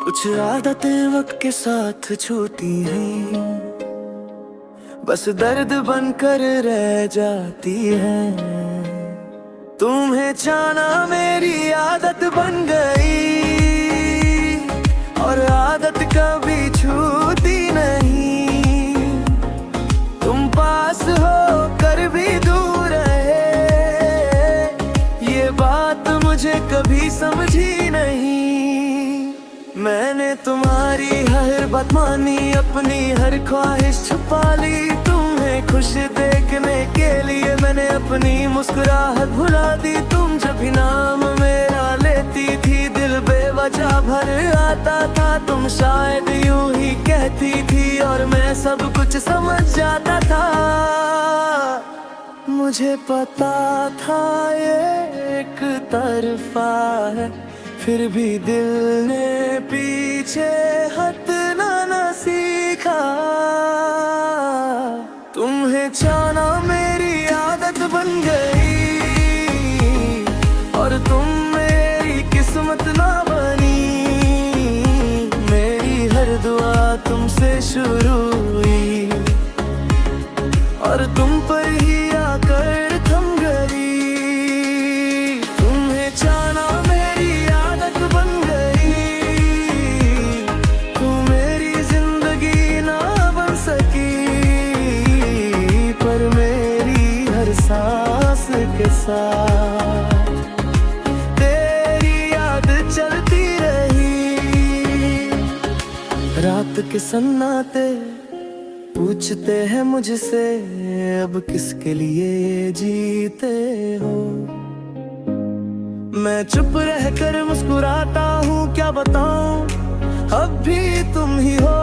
कुछ आदतें वक्त के साथ छूटी हैं, बस दर्द बनकर रह जाती हैं। तुम्हें जाना मेरी आदत बन गई, और आदत कभी छूटी नहीं। तुम पास हो कर भी दूर रहे, ये बात मुझे कभी समझी नहीं। मैंने तुम्हारी हर बात मानी, अपनी हर ख्वाहिश छुपा ली। तुम्हें खुश देखने के लिए मैंने अपनी मुस्कुराहट भुला दी। तुम जब भी नाम मेरा लेती थी, दिल बेवजह भर आता था। तुम शायद यूं ही कहती थी, और मैं सब कुछ समझ जाता था। मुझे पता था ये एक तरफा है, फिर भी दिल ने पीछे हटना न सीखा। तुम्हें जाना मेरी आदत बन गई, और तुम मेरी किस्मत ना बनी। मेरी हर दुआ तुमसे शुरू हुई, और तुम पर ही आकर थम गई। तुम्हें जाना मेरी आदत बन गई, तू मेरी जिंदगी ना बन सकी। पर मेरी हर सांस के साथ तेरी याद चलती रही। रात के सन्नाटे पूछते हैं मुझसे, अब किसके लिए जीते हो। मैं चुप रहकर मुस्कुराता हूँ, क्या बताऊं अब भी तुम ही हो।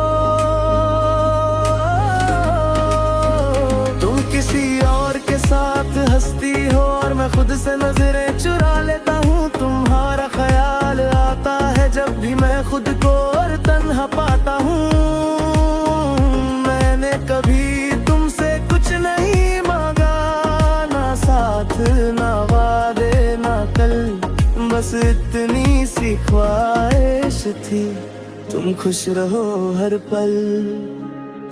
तुम किसी और के साथ हंसती हो, और मैं खुद से नजरें चुरा लेता हूँ। तुम्हारा ख्याल आता है जब भी मैं खुद को और तन्हा पाता हूँ। मैंने कभी तुमसे कुछ नहीं मांगा, ना साथ ना वादे ना कल, बस इतनी सी ख्वाहिश थी, तुम खुश रहो हर पल।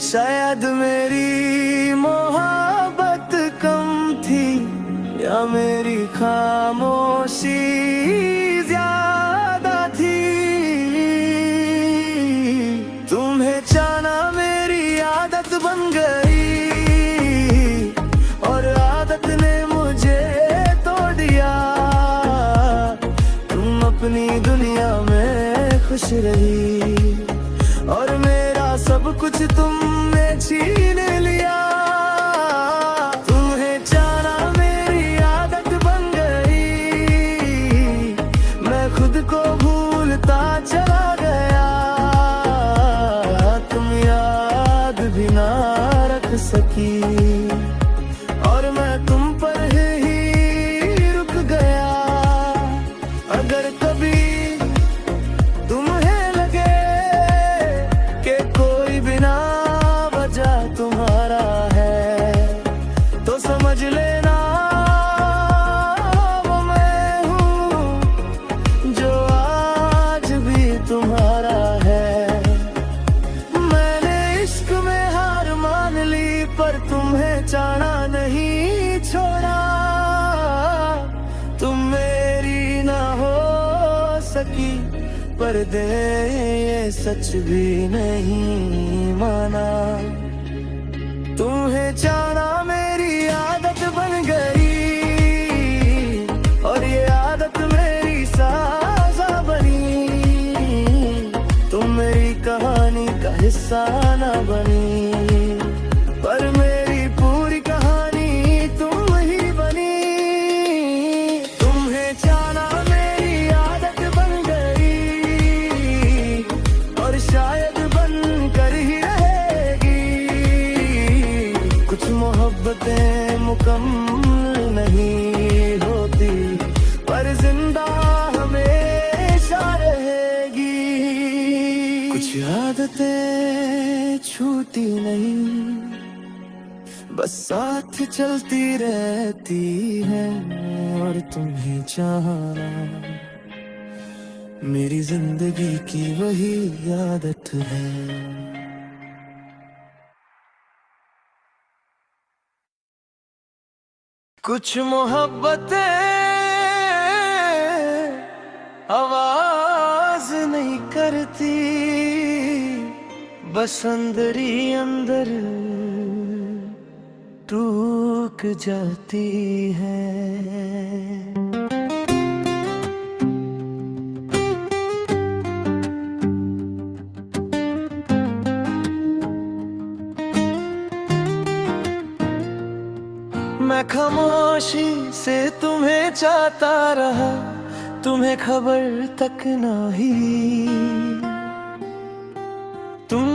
शायद मेरी मोहब्बत कम थी, या मेरी खामोशी ज्यादा थी। तुम्हें जाना मेरी आदत बन गई, और आदत ने मुझे तोड़ दिया। तुम अपनी दुनिया में खुश रही, और मेरा सब कुछ तुमने छीन लिया। तुम्हें जाना मेरी आदत बन गई, मैं खुद को भूलता चला गया। तुम याद भी ना रख सकी, और मैं तुम पर ही रुक गया। अगर कभी तुम्हें लगे कि कोई बिना वजह तुम्हारा है, तो समझ लेना वो मैं हूँ जो आज भी तुम्हारा है। मैंने इश्क में हार मान ली, पर तुम्हें जाना नहीं छोड़ा। तुम मेरी ना हो सकी, पर दे ये सच भी नहीं माना। तुम्हें जाना मेरी आदत बन गई, और ये आदत मेरी साजा बनी। तुम मेरी कहानी का हिस्सा ना बनी, पर मेरी पूरी कहानी तुम ही बनी। तुम्हें जाना मेरी आदत बन गई, और शायद बन कर ही रहेगी। कुछ मोहब्बतें मुकम्मल नहीं होती, पर जिंदा हमेशा रहेगी। कुछ आदतें छूटी नहीं, बस साथ चलती रहती है। और तुम्हें जाना मेरी जिंदगी की वही आदत है। कुछ मोहब्बतें आवाज नहीं करती, बस अंदर ही अंदर टूट जाती है। मैं खामोशी से तुम्हें चाहता रहा, तुम्हें खबर तक नहीं। तुम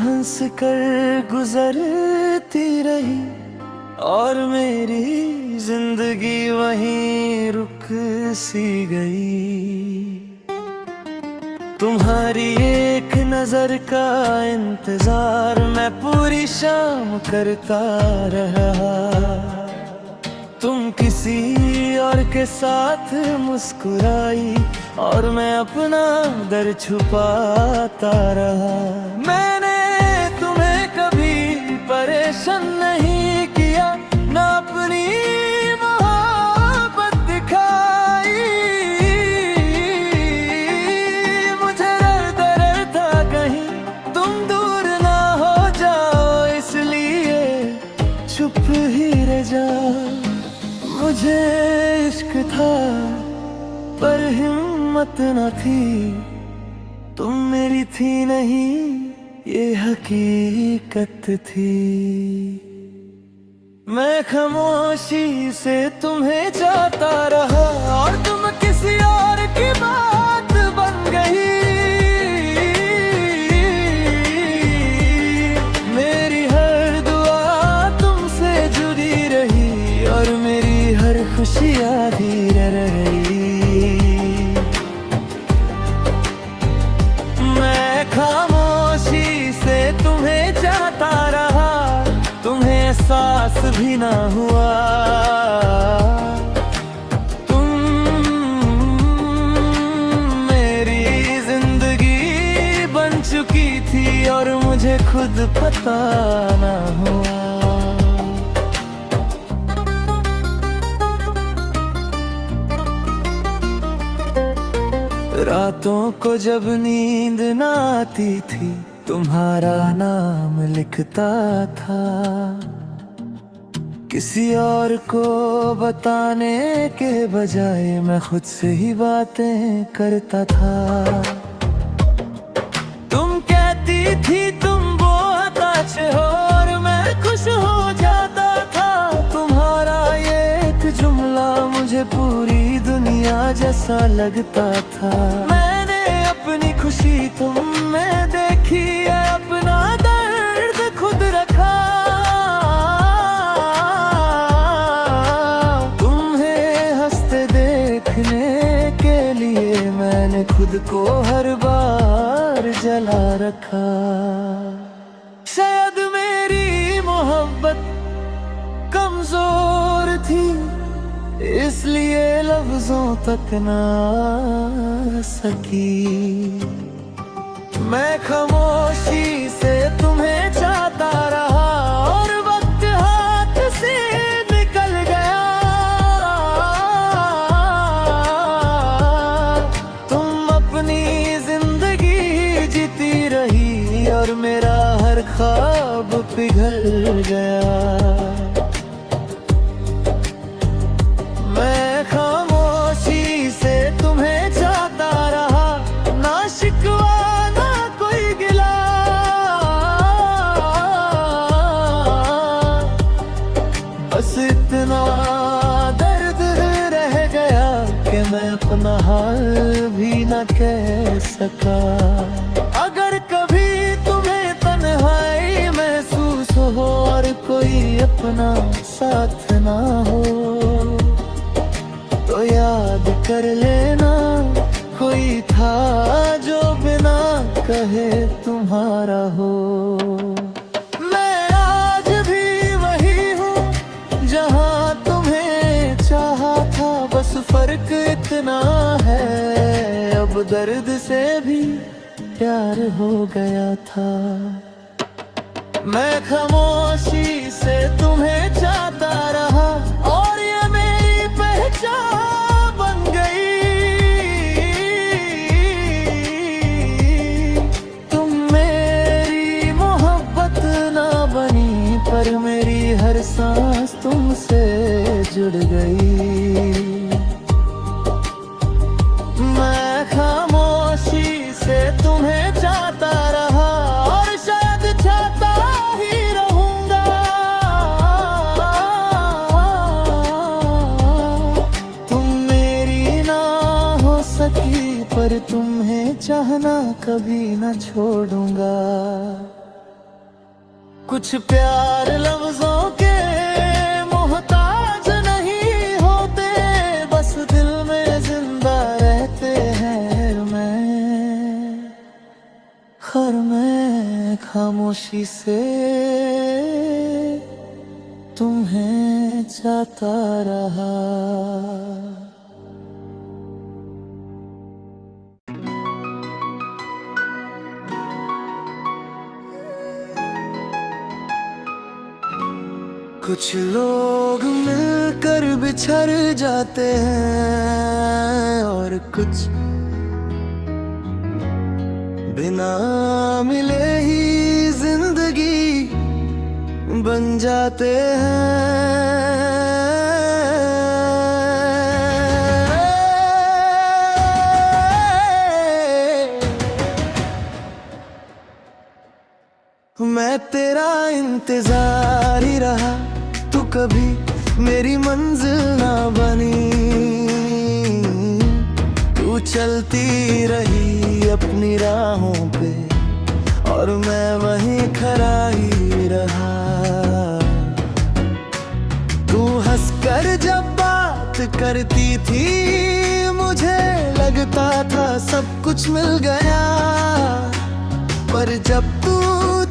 हंस कर गुजरती रही और मेरी जिंदगी वहीं रुक सी गई। तुम्हारी एक नजर का इंतजार मैं पूरी शाम करता रहा। तुम किसी और के साथ मुस्कुराई और मैं अपना दर्द छुपाता रहा। मैंने तुम्हें कभी परेशान नहीं किया, ना अपनी मोहब्बत दिखाई। मुझे डर था कहीं तुम दूर ना हो जाओ, इसलिए चुप ही रह जाओ। मुझे इश्क था पर हिम्मत न थी, तुम मेरी थी नहीं ये हकीकत थी। मैं खामोशी से तुम्हें चाहता रहा और तुम किसी और की बात बन गई। मेरी हर दुआ तुमसे जुड़ी रही और मेरी हर खुशी आधी रह गई। मैं खामोशी से तुम्हें चाहता रहा, तुम्हें एहसास भी ना हुआ। तुम मेरी जिंदगी बन चुकी थी और मुझे खुद पता ना हुआ। रातों को जब नींद ना आती थी, तुम्हारा नाम लिखता था। किसी और को बताने के बजाय मैं खुद से ही बातें करता था। तुम कहती थी तुम बहुत अच्छे हो और मैं खुश हो जाता था। तुम्हारा ये एक जुमला मुझे पूरी दुनिया जैसा लगता था। मैंने अपनी खुशी तुम में देखी है, अपना दर्द खुद रखा। तुम्हें हंसते देखने के लिए मैंने खुद को हर बार जला रखा। शायद मेरी मोहब्बत कमजोर थी, इसलिए लफ्जों तक ना सकी। मैं खामोशी से तुम्हें चाहता रहा और वक्त हाथ से निकल गया। तुम अपनी जिंदगी जीती रही और मेरा हर ख्वाब पिघल गया। मैं खामोशी से तुम्हें चाहता रहा, ना शिकवा ना कोई गिला। बस इतना दर्द रह गया कि मैं अपना हाल भी ना कह सका। अगर कभी तुम्हें तन्हाई महसूस हो और कोई अपना साथ ना हो, तो याद कर लेना कोई था जो बिना कहे तुम्हारा हो। मैं आज भी वही हूँ जहाँ तुम्हें चाहा था, बस फर्क इतना दर्द से भी प्यार हो गया था। मैं खामोशी से तुम्हें चाहता रहा और ये मेरी पहचान बन गई। तुम मेरी मोहब्बत ना बनी पर मेरी हर सांस तुमसे जुड़ गई। मैं खामोशी से तुम्हें चाहता रहा और शायद चाहता ही रहूंगा। तुम मेरी ना हो सकी पर तुम्हें चाहना कभी ना छोड़ूंगा। कुछ प्यार लफ्जों के मोहताज नहीं होते, बस दिल में जिंदा रहते हैं। मैं खामोशी से तुम्हें चाहता रहा। कुछ लोग मिलकर बिछड़ जाते हैं और कुछ बिना मिले ही जिंदगी बन जाते हैं। मैं तेरा इंतजार ही रहा, तू कभी मेरी मंजिल ना बनी। तू चलती रही अपनी राहों पे और मैं वहीं खड़ा ही रहा। तू हंसकर जब बात करती थी मुझे लगता था सब कुछ मिल गया, पर जब तू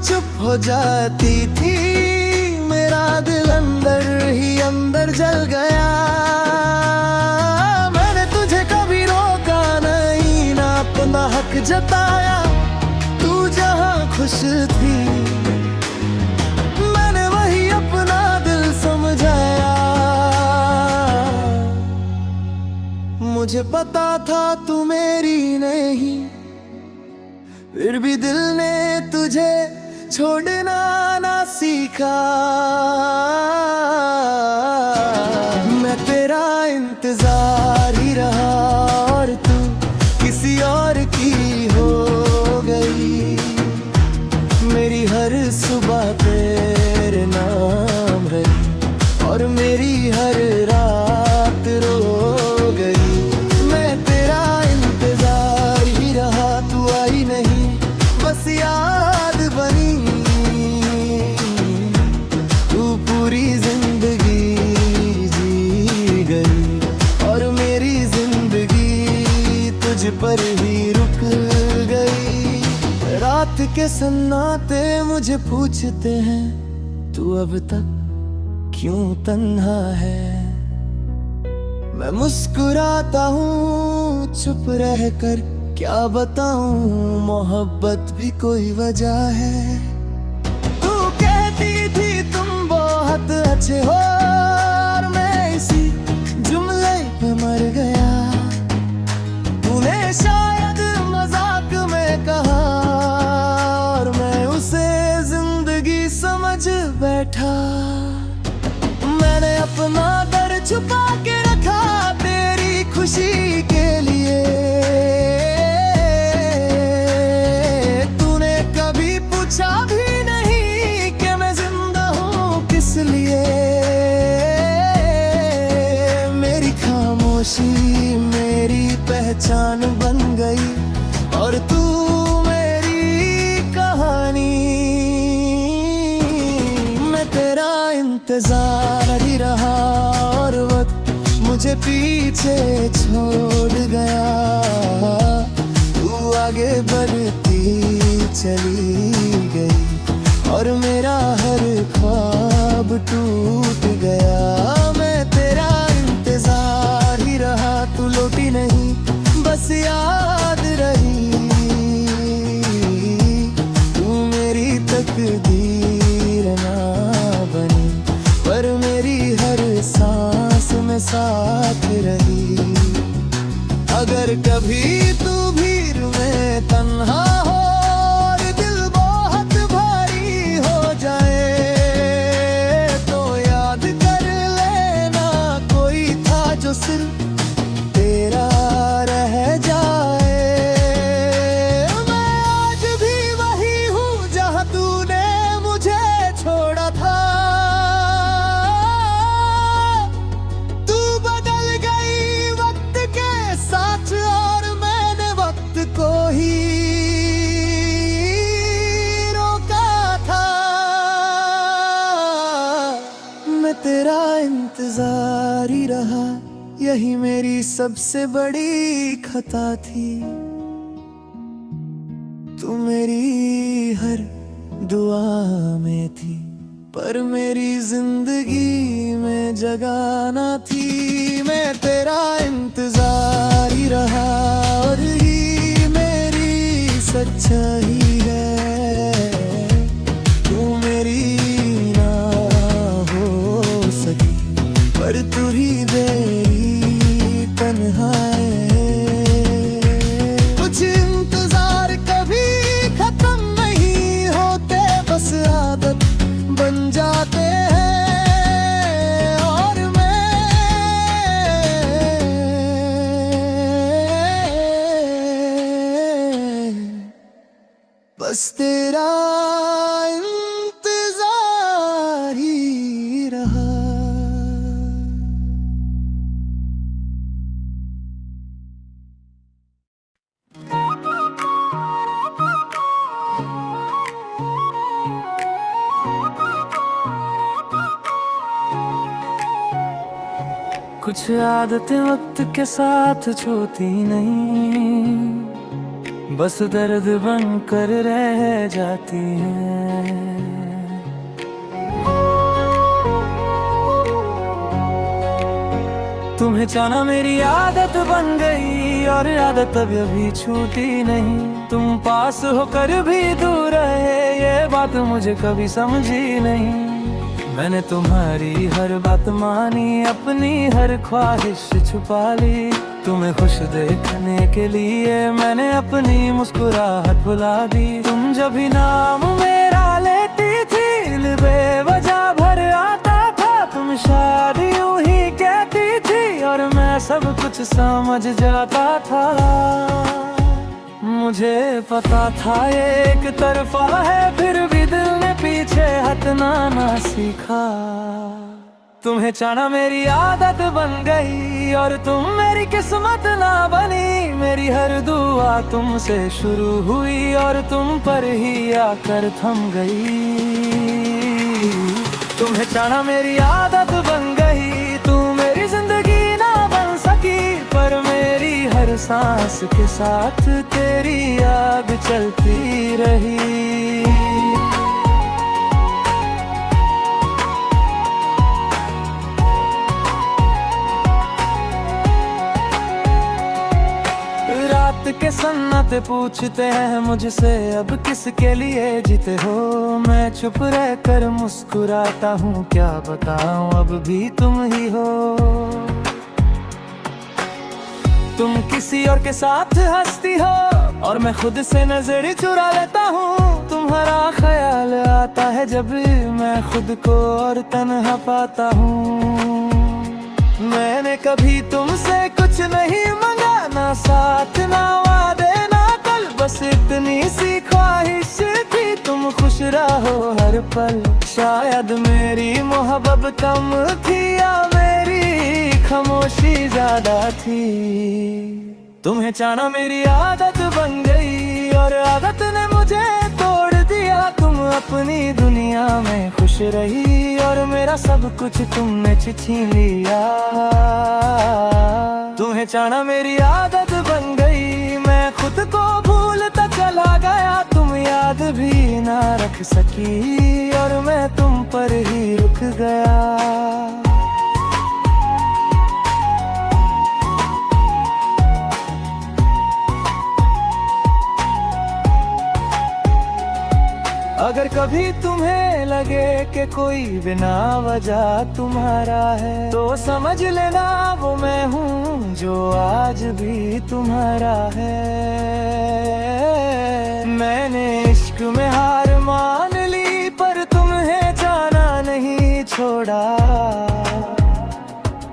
चुप हो जाती थी मेरा दिल अंदर ही अंदर जल गया। मैंने तुझे कभी रोका नहीं, ना अपना हक जताया। तू जहां खुश थी मैंने वही अपना दिल समझाया। मुझे पता था तू मेरी नहीं, फिर भी दिल ने तुझे छोड़ना ना सीखा। मैं तेरा इंतजार ही रहा और तू किसी और की हो गई। मेरी हर सुबह तेरे नाम रही और मेरी हर रात रो गई। मैं तेरा इंतजार ही रहा, तू आई नहीं बस याद बनी। तू पूरी जिंदगी जी गई और मेरी जिंदगी तुझ पर ही रुक गई। रात के सन्नाटे मुझे पूछते हैं तू अब तक क्यों तन्हा है। मैं मुस्कुराता हूँ चुप रहकर, क्या बताऊं मोहब्बत भी कोई वजह है। तू कहती थी तुम बहुत अच्छे हो और मैं इसी जुमले पे मर गया। तूने शायद मजाक में कहा और मैं उसे जिंदगी समझ बैठा। मैंने अपना दर्द छुपा के रखा तेरी खुशी के लिए। पूछा भी नहीं कि मैं जिंदा हूँ किस लिए। मेरी खामोशी मेरी पहचान बन गई और तू मेरी कहानी। मैं तेरा इंतजार ही रहा और वक्त मुझे पीछे छोड़ गया। तू आगे बढ़ती चली गई और मेरा हर ख्वाब टूट गया। मैं तेरा इंतजार ही रहा, तू लौटी नहीं बस याद रही। अगर कभी तू भीड़ में तन्हा हो और दिल बहुत भारी हो जाए, तो याद कर लेना कोई था जो सिर्फ तेरा रह जाए। मैं आज भी वही हूँ जहाँ तूने मुझे छोड़ा था। तू बदल गई वक्त के साथ और मैंने वक्त को ही रोका था। मैं तेरा इंतजार ही रहा, यही मेरी सबसे बड़ी खता थी। तू मेरी हर दुआ में थी, पर मेरी जिंदगी में जगह ना थी। मैं तेरा इंतजार ही रहा और ही मेरी सच्चाई है। तू मेरी ना हो सकी, पर तू ही मेरी तन्हाई। कुछ इंतजार कभी खत्म नहीं होते, बस आदत बन जाते हैं। और मैं बस तेरा इंतजार ही रहा। कुछ आदतें वक्त के साथ छूती नहीं, बस दर्द बनकर रह जाती हैं। तुम्हें चाहना मेरी आदत बन गई और आदत अभी छूटी नहीं। तुम पास होकर भी दूर रहे, ये बात मुझे कभी समझी नहीं। मैंने तुम्हारी हर बात मानी, अपनी हर ख्वाहिश छुपा ली। तुम्हें खुश देखने के लिए मैंने अपनी मुस्कुराहट भुला दी। तुम जब भी नाम मेरा लेती थी, दिल बेवजह भर आता था। तुम शायद यूं ही कहती थी और मैं सब कुछ समझ जाता था। मुझे पता था ये एक तरफा है, फिर भी दिल ने पीछे हटना ना सीखा। तुम्हें चाहना मेरी आदत बन गई और तुम मेरी किस्मत ना बनी। मेरी हर दुआ तुमसे शुरू हुई और तुम पर ही आकर थम गई। तुम्हें चाहना मेरी आदत बन गई, तू मेरी जिंदगी ना बन सकी। पर मेरी हर सांस के साथ तेरी याद चलती रही। रात के सन्नाटे पूछते हैं मुझसे, अब किसके लिए जीते हो। मैं चुप रह कर मुस्कुराता हूँ, क्या बताऊँ अब भी तुम ही हो। तुम किसी और के साथ हंसती हो और मैं खुद से नजर चुरा लेता हूँ। तुम्हारा ख्याल आता है जब मैं खुद को और तन्हा पाता हूँ। मैंने कभी तुमसे कुछ नहीं मांगा, ना साथ ना वादे ना कल। बस इतनी सी ख्वाहिश थी, तुम खुश रहो हर पल। शायद मेरी मोहब्बत कम थी या मेरी खामोशी ज्यादा थी। तुम्हें चाहना मेरी आदत बन गई और आदत ने मुझे तोड़ दिया। तुम अपनी दुनिया में खुश रही और मेरा सब कुछ तुमने छीन लिया। तुम्हें चाहना मेरी आदत बन गई, मैं खुद को भूलता चला गया। तुम याद भी ना रख सकी और मैं तुम पर ही रुक गया। अगर कभी तुम्हें लगे कि कोई बिना वजह तुम्हारा है, तो समझ लेना वो मैं हूँ जो आज भी तुम्हारा है। मैंने इश्क में हार मान ली, पर तुम्हें जाना नहीं छोड़ा।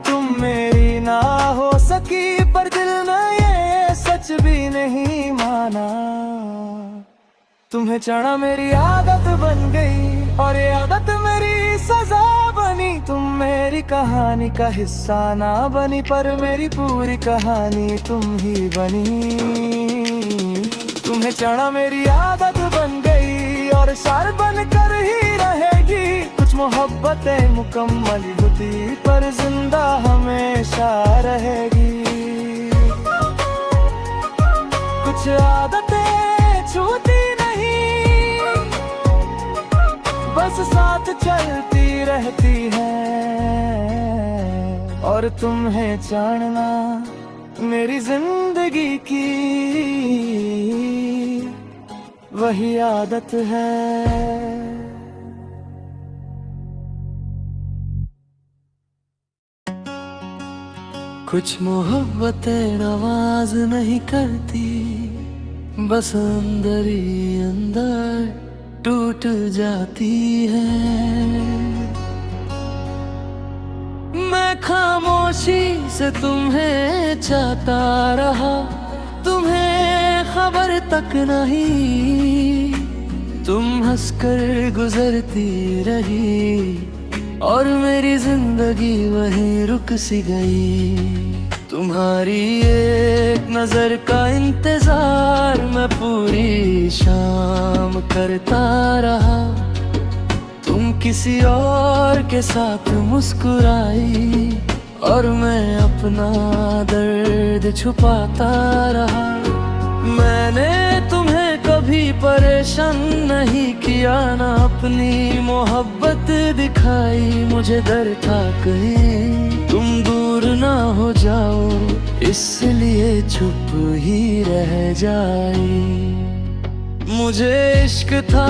तुम मेरी ना हो सकी, पर दिल ने ये सच भी नहीं माना। तुम्हें चढ़ा मेरी आदत बन गई, और ये आदत मेरी सजा बनी। तुम मेरी कहानी का हिस्सा ना बनी, पर मेरी पूरी कहानी तुम ही बनी। तुम्हें चढ़ा मेरी आदत बन गई, और सार बन कर ही रहेगी। कुछ मोहब्बतें मुकम्मल होती, पर जिंदा हमेशा रहेगी। कुछ आदतें छूती बस साथ चलती रहती है, और तुम्हें जानना मेरी जिंदगी की वही आदत है। कुछ मोहब्बतें नवाज नहीं करती, बस अंदर ही अंदर टूट जाती है। मैं खामोशी से तुम्हें चाहता रहा, तुम्हें खबर तक नहीं। तुम हंसकर गुजरती रही, और मेरी जिंदगी वहीं रुक सी गई। तुम्हारी एक नजर का इंतजार मैं पूरी शाम करता रहा। तुम किसी और के साथ मुस्कुराई, और मैं अपना दर्द छुपाता रहा। मैंने तुम्हें कभी परेशान नहीं किया, ना अपनी मोहब्बत दिखाई। मुझे डर था कहीं तुम दूर ना हो जाओ, इसलिए चुप ही रह जाई। मुझे इश्क था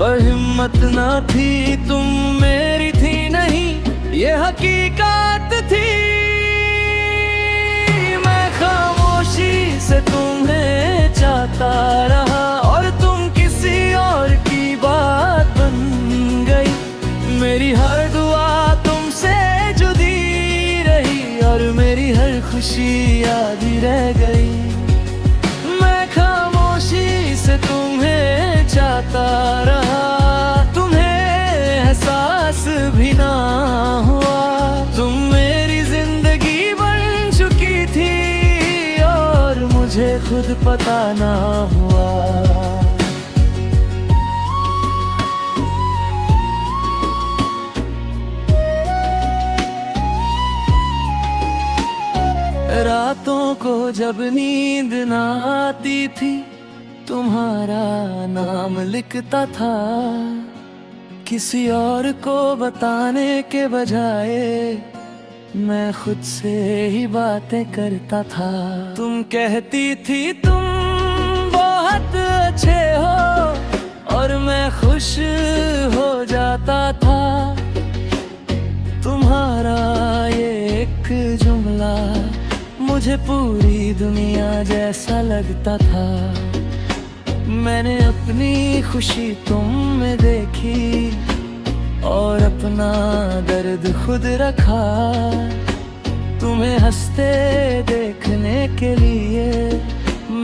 पर हिम्मत ना थी, तुम मेरी थी नहीं ये हकीकत थी। मैं खामोशी से तुम्हें चाहता रहा, और तुम किसी और की बात बन गई। मेरी हर दुआ तुमसे जुदी रही, और मेरी हर खुशी याद ही रह गई। मैं खामोशी से तुम्हें चाहता रहा, तुम्हें एहसास भी ना हुआ। तुम मेरी जिंदगी बन चुकी थी, और मुझे खुद पता ना हुआ। रातों को जब नींद ना आती थी, तुम्हारा नाम लिखता था। किसी और को बताने के बजाय मैं खुद से ही बातें करता था। तुम कहती थी तुम बहुत अच्छे हो, और मैं खुश हो जाता था। तुम्हारा ये एक जुमला मुझे पूरी दुनिया जैसा लगता था। मैंने अपनी खुशी तुम में देखी, और अपना दर्द खुद रखा। तुम्हें हंसते देखने के लिए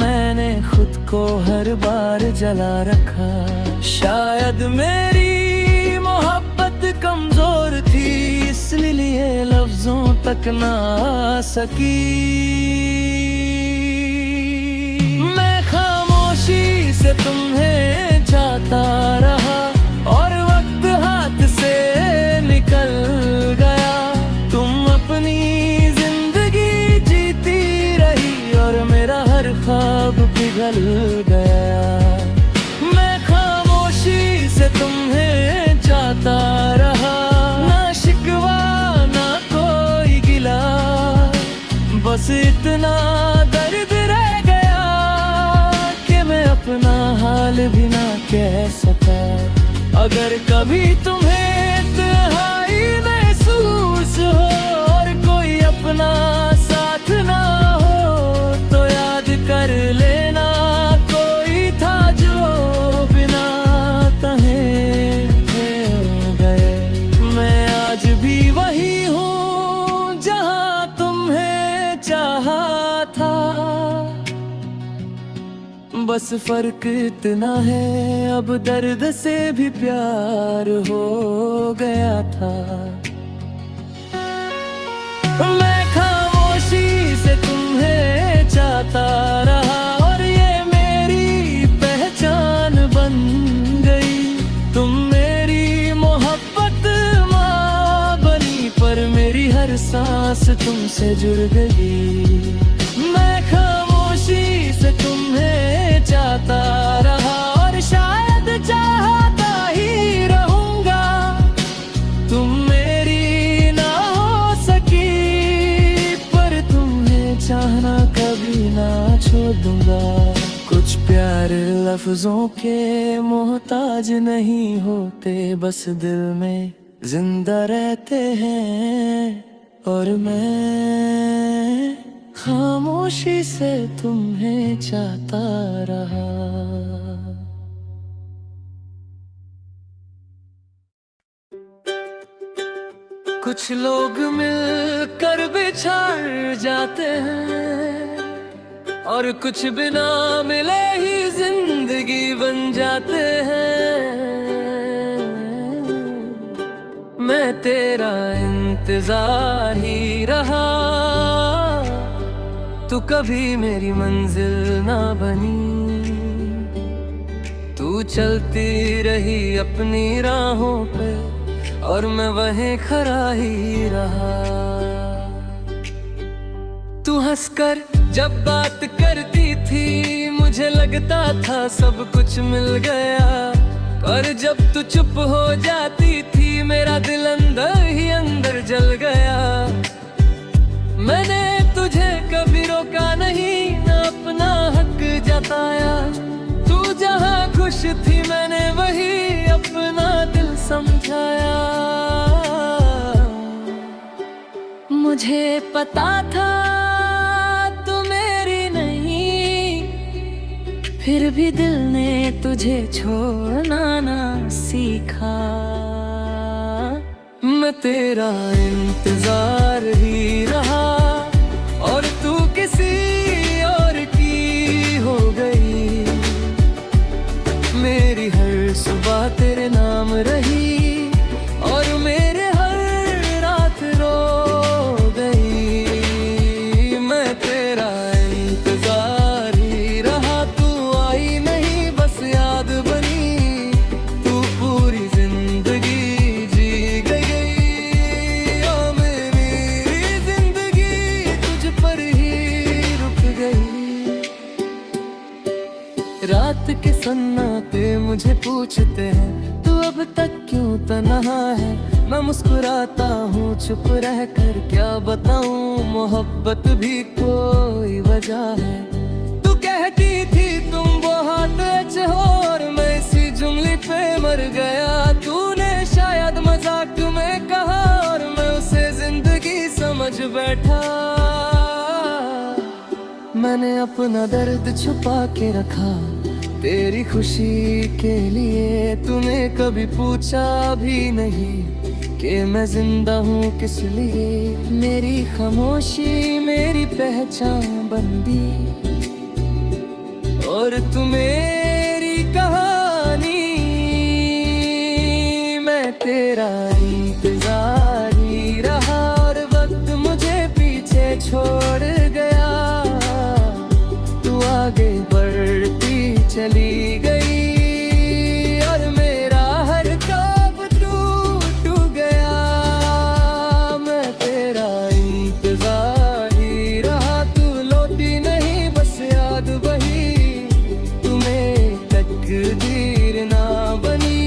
मैंने खुद को हर बार जला रखा। शायद मेरी मोहब्बत कमजोर थी, इसलिए लफ्जों तक ना आ सकी। मैं खामोशी से तुम्हें चाहता रहा, और वक्त हाथ से निकल गया। तुम अपनी जिंदगी जीती रही, और मेरा हर ख्वाब पिघल गया। मैं खामोशी से तुम्हें चाहता रहा, ना शिकवा ना कोई गिला, बस इतना दर्द रह गया कि मैं अपना हाल भी ना कह सका। अगर कभी तुम्हें तन्हाई महसूस हो और कोई अपना साथ ना हो, तो याद कर लेना कोई था जो बिना कहे गए। मैं आज भी वही हूँ जहाँ तुम्हें चाहा था, बस फर्क इतना है अब दर्द से भी प्यार हो गया था। मैं खामोशी से तुम्हें चाहता रहा और ये मेरी पहचान बन गई। तुम मेरी मोहब्बत माँ बनी, पर मेरी हर सांस तुमसे जुड़ गई। मैं खामोशी से तुम्हें चाहता रहा और शायद चाहता ही रहूंगा। तुम मेरी ना हो सकी, पर तुम्हें चाहना कभी ना छोड़ दूंगा। कुछ प्यार लफ्जों के मोहताज नहीं होते, बस दिल में जिंदा रहते हैं। और मैं खामोशी से तुम्हें चाहता रहा। कुछ लोग मिलकर बिछड़ जाते हैं और कुछ बिना मिले ही जिंदगी बन जाते हैं। मैं तेरा इंतजार ही रहा, तू कभी मेरी मंजिल ना बनी। तू चलती रही अपनी राहों पे और मैं वहीं खड़ा ही रहा। तू हंसकर जब बात करती थी, मुझे लगता था सब कुछ मिल गया। पर जब तू चुप हो जाती थी, मेरा दिल अंदर ही अंदर जल गया। मैंने तुझे कभी रोका नहीं, न अपना हक जताया। तू जहाँ खुश थी, मैंने वही अपना दिल समझाया। मुझे पता था तू मेरी नहीं, फिर भी दिल ने तुझे छोड़ना ना सीखा। मैं तेरा इंतजार ही रहा और तू किसी और की हो गई। मेरी हर सुबह तेरे नाम रही और मेरे हर रात रो गई। मैं तेरा इंतजार ही रहा, तू आई नहीं बस याद बनी। तू पूरी जिंदगी जी गई और मेरी जिंदगी तुझ पर ही रुक गई। रात के सन्नाटे मुझे पूछते हैं, तू अब तक क्यों तन्हा है। मैं मुस्कुराता हूँ चुप रह कर, क्या बताऊँ मोहब्बत भी कोई वजह है। तू कहती थी तुम बहुत अच्छे हो और मैं इसी जुमले पे मर गया। तूने शायद मजाक में कहा और मैं उसे जिंदगी समझ बैठा। मैंने अपना दर्द छुपा के रखा तेरी खुशी के लिए। तूने कभी पूछा भी नहीं कि मैं जिंदा हूँ किस लिए। मेरी खामोशी मेरी पहचान बन गई और तू मेरी कहानी। मैं तेरा इंतजार ही रहा और वक्त मुझे पीछे छोड़ गया। तू आगे बढ़ती चली गई और मेरा हर ख्वाब टूट गया। मैं तेरा इंतजार ही रहा, तू लौटी नहीं बस याद वही। तुम्हें तकदीर ना बनी,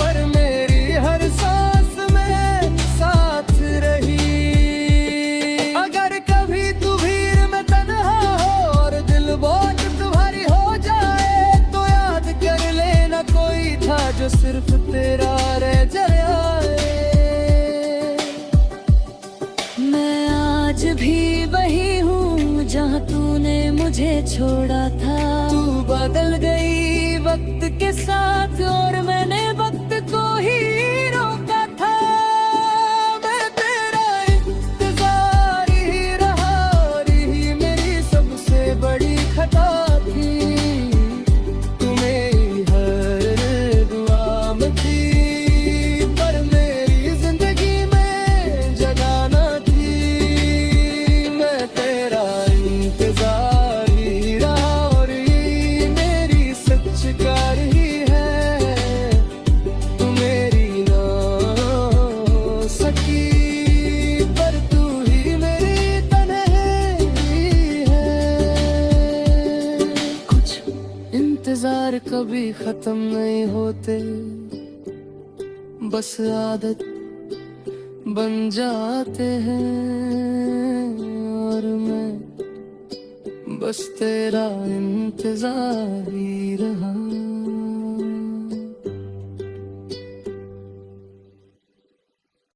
पर मेरी हर छोड़ा था। तू बदल गई वक्त के साथ और मैंने वक्त को ही रोका था। मैं तेरा इंतजार ही रहा और यही मेरी सबसे बड़ी खता थी। तू मेरी हर दुआ में थी पर मेरी जिंदगी में जगह न थी। मैं तेरा इंतजार ही रहा और यही मेरी सच कार ही है। तू मेरी ना सकी पर तू ही मेरी तन्हाई है। कुछ इंतजार कभी खत्म नहीं होते, बस आदत बन जाते हैं। और मैं बस तेरा इंतजार ही रहा।